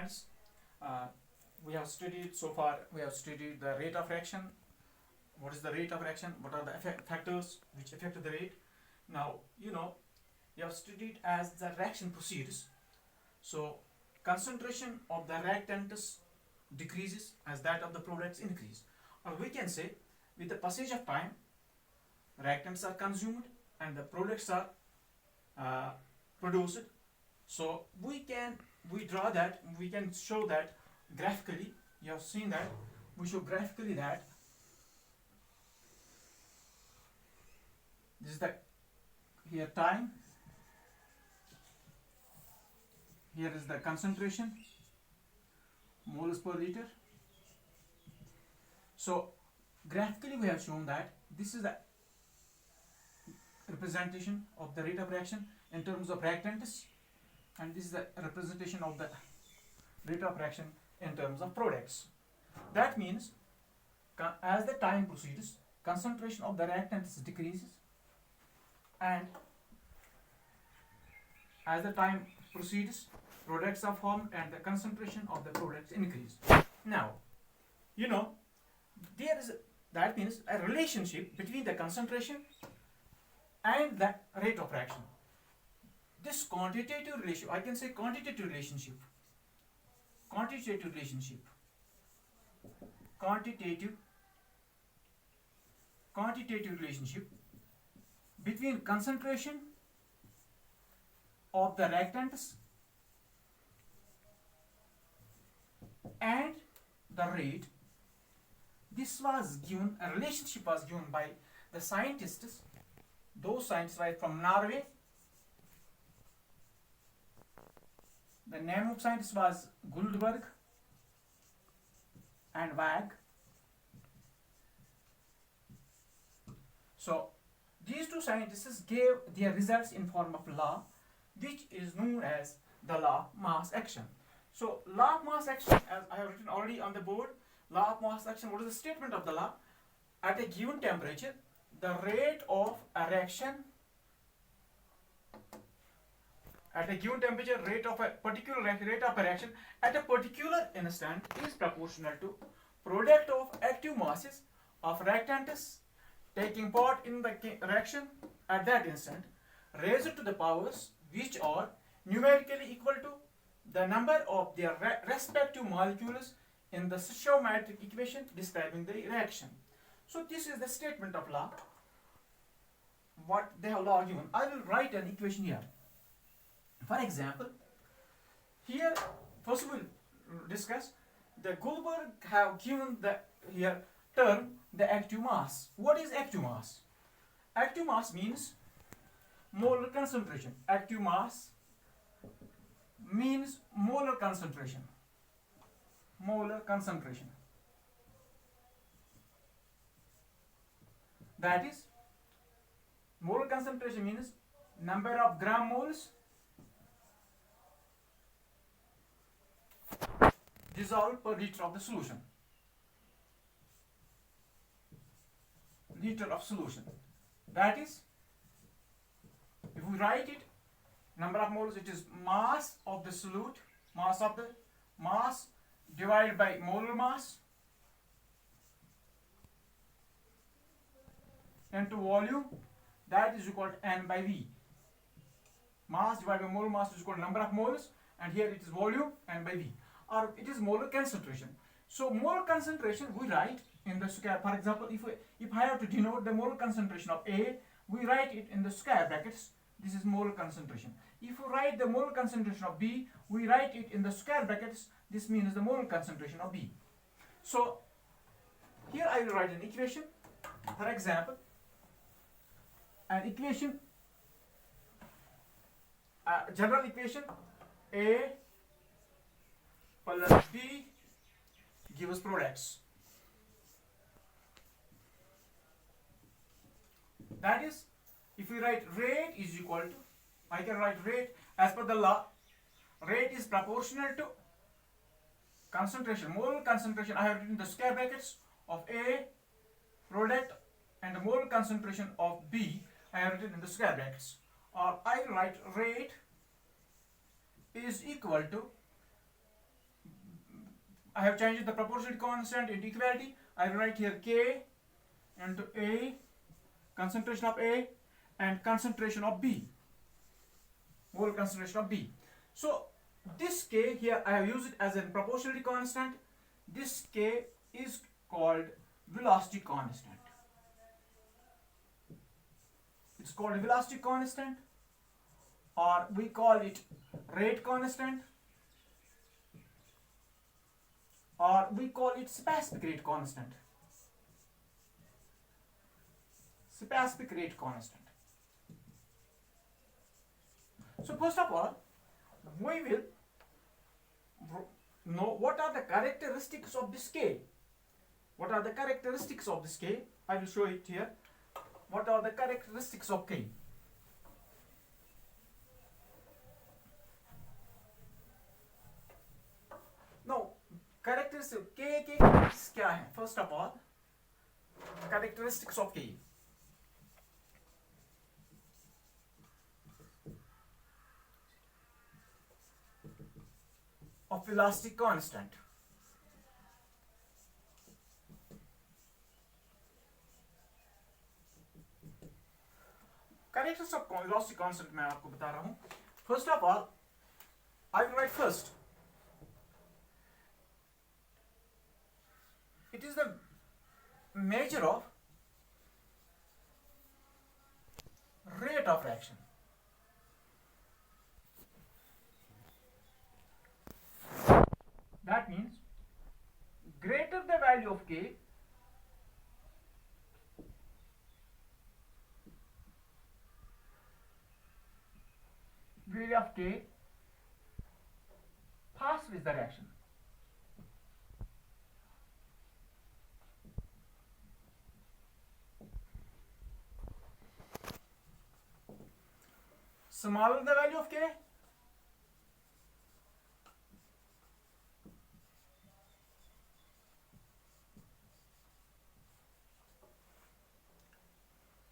students, uh, we have studied so far. We have studied the rate of reaction. What is the rate of reaction? What are the factors which affect the rate? Now you have studied as the reaction proceeds. So concentration of the reactants decreases as that of the products increase, or we can say with the passage of time, reactants are consumed and the products are produced. So we can show that graphically. You have seen that we show graphically that this is the here time, here is the concentration, moles per liter. So graphically we have shown that this is the representation of the rate of reaction in terms of reactants, and this is the representation of the rate of reaction in terms of products. That means as the time proceeds, concentration of the reactants decreases, and as the time proceeds, products are formed and the concentration of the products increase. Now there is that means a relationship between the concentration and the rate of reaction. This quantitative relationship, I can say quantitative relationship between concentration of the reactants and the rate. This was given, a relationship was given by the scientists, those scientists right from Norway. The name of scientist was Guldberg and Wag. So these two scientists gave their results in form of law, which is known as the law of mass action. So law of mass action, as I have written already on the board, law of mass action, what is the statement of the law? At a given temperature, the rate of a reaction at a given temperature, rate of a particular rate of a reaction at a particular instant is proportional to product of active masses of reactants taking part in the reaction at that instant, raised to the powers which are numerically equal to the number of their respective molecules in the stoichiometric equation describing the reaction. So this is the statement of law, what they have law given. I will write an equation here. For example, here first we will discuss the Guldberg have given the here term the active mass. What is active mass? Active mass means molar concentration. Active mass means molar concentration. Molar concentration. That is, molar concentration means number of gram moles dissolved per liter of the solution. Liter of solution. That is, if we write it, number of moles, it is mass of the solute, mass divided by molar mass into volume, that is equal to N by V. Mass divided by molar mass is equal to number of moles, and here it is volume N by V, or it is molar concentration. So molar concentration we write in the square. For example, if I have to denote the molar concentration of A, we write it in the square brackets. This is molar concentration. If we write the molar concentration of B, we write it in the square brackets. This means the molar concentration of B. So here I will write an equation. For example, an equation, general equation, A plus B gives products. That is, if we write rate is equal to, I can write rate as per the law. Rate is proportional to concentration, molar concentration. I have written the square brackets of A product and the molar concentration of B. I have written in the square brackets. Or I write rate is equal to I have changed the proportionality constant into equality. I will write here K into A, concentration of A and concentration of B, whole concentration of B. So this K here I have used it as a proportionality constant. This K is called velocity constant. It's called velocity constant, or we call it rate constant, or we call it specific rate constant. Specific rate constant. So first of all, we will know what are the characteristics of this K. What are the characteristics of this K? I will show it here. What are the characteristics of K? Now, characteristics K क्या है? First of all, characteristics of K. Of velocity constant. Characteristics of velocity constant मैं आपको बता रहा हूँ. First of all, I will write first. It is the measure of rate of reaction. That means greater the value of K, value of K, faster is the reaction. Smaller the value of K,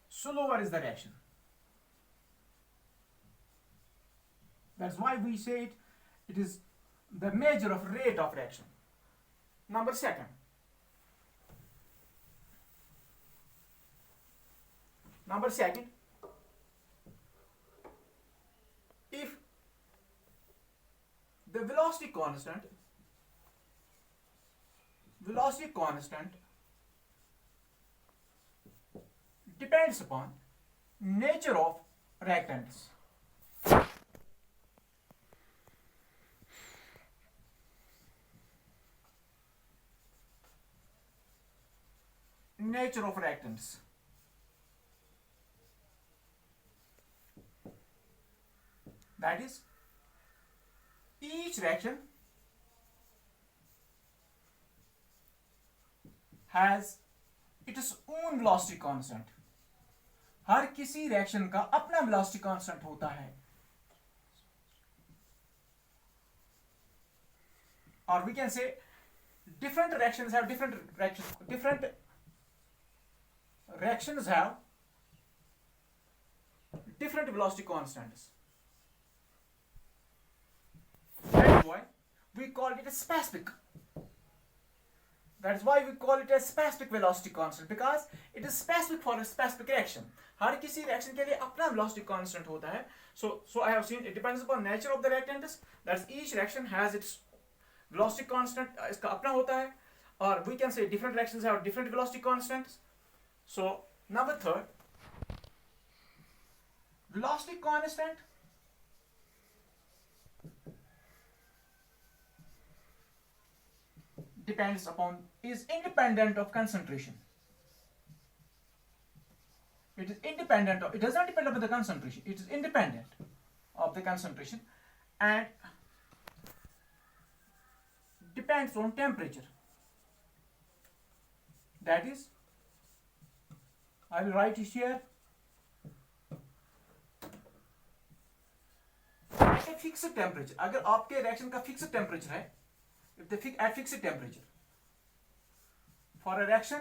slower is the reaction. That's why we say it is the measure of rate of reaction. Number second. If the velocity constant depends upon nature of reactants. Nature of reactants. That is, each reaction has its own velocity constant. हर किसी reaction का अपना velocity constant होता है. Or we can say different reactions have different velocity constants. That is why we call it a specific. That is why we call it a specific velocity constant, because it is specific for a specific reaction. हर किसी reaction के लिए अपना velocity constant होता है. So I have seen it depends upon nature of the reactants. That each reaction has its velocity constant. इसका अपना होता है. Or we can say different reactions have different velocity constants. So number third, velocity constant is independent of concentration. It does not depend upon the concentration. It is independent of the concentration and depends on temperature. That is, I will write it here. At a fixed temperature, अगर आपके reaction का fixed temperature है, if they at fixed temperature, for a reaction,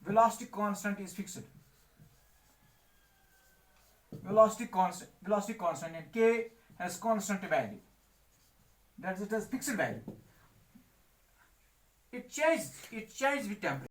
velocity constant is fixed. Velocity constant, and K has constant value. That is, it has fixed value. changes with temperature.